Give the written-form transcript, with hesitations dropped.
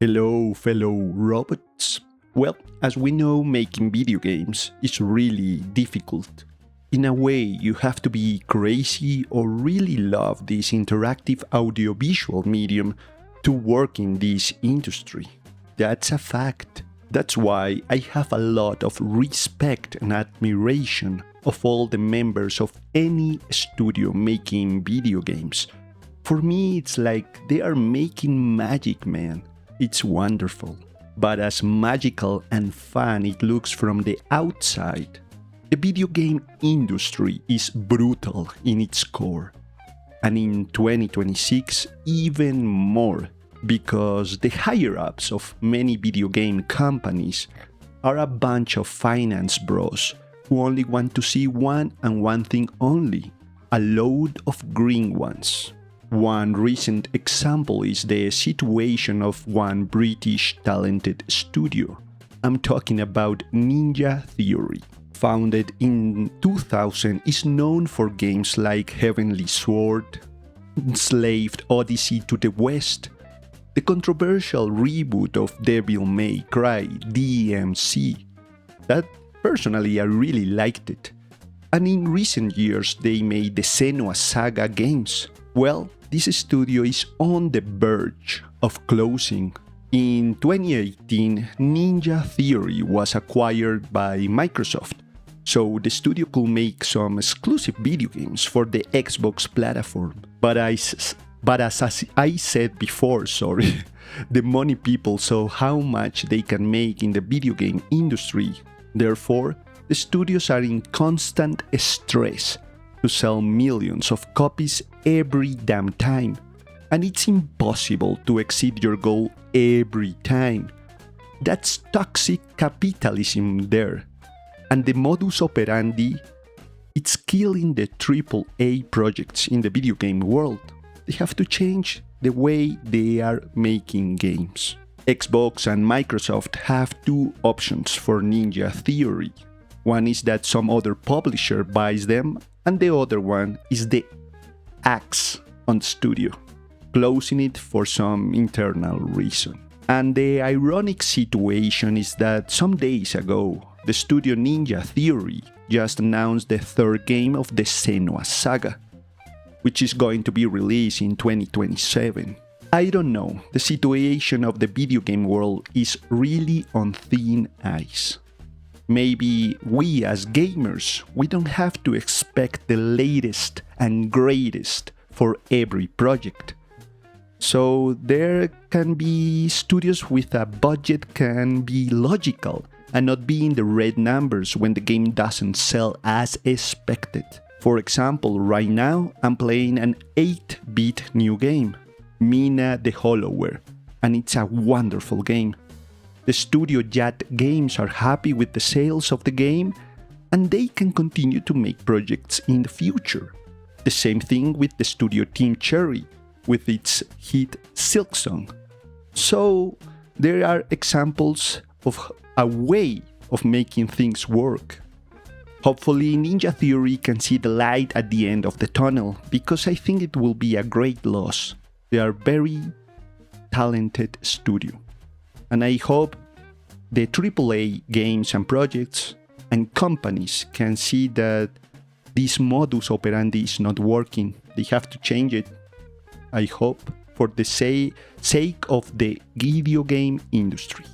Hello, fellow robots. Well, as we know, making video games is really difficult. In a way, you have to be crazy or really love this interactive audiovisual medium to work in this industry. That's a fact. That's why I have a lot of respect and admiration of all the members of any studio making video games. For me, it's like they are making magic, man. It's wonderful. But as magical and fun it looks from the outside, the video game industry is brutal in its core. And in 2026, even more, because the higher-ups of many video game companies are a bunch of finance bros who only want to see one and one thing only, a load of green ones. One recent example is the situation of one British talented studio. I'm talking about Ninja Theory. Founded in 2000, is known for games like Heavenly Sword, Enslaved, Odyssey to the West, the controversial reboot of Devil May Cry DMC. That personally I really liked it. And in recent years they made the Senua Saga games. Well, this studio is on the verge of closing. In 2018, Ninja Theory was acquired by Microsoft, so the studio could make some exclusive video games for the Xbox platform. But as I said before, the money people saw how much they can make in the video game industry. Therefore, the studios are in constant stress to sell millions of copies every damn time, and it's impossible to exceed your goal every time. That's toxic capitalism there, and the modus operandi, it's killing the AAA projects in the video game world. They have to change the way they are making games. Xbox and Microsoft have two options for Ninja Theory. One is that some other publisher buys them, and the other one is the axe on the studio, closing it for some internal reason. And the ironic situation is that some days ago, the studio Ninja Theory just announced the third game of the Senua Saga, which is going to be released in 2027. I don't know, the situation of the video game world is really on thin ice. Maybe we as gamers, we don't have to expect the latest and greatest for every project. So there can be studios with a budget can be logical and not be in the red numbers when the game doesn't sell as expected. For example, right now I'm playing an 8-bit new game, Mina the Hollower, and it's a wonderful game. The studio Jet Games are happy with the sales of the game, and they can continue to make projects in the future. The same thing with the studio Team Cherry, with its hit Silksong. So there are examples of a way of making things work. Hopefully Ninja Theory can see the light at the end of the tunnel, because I think it will be a great loss. They are very talented studio. And I hope the AAA games and projects and companies can see that this modus operandi is not working. They have to change it, I hope, for the sake of the video game industry.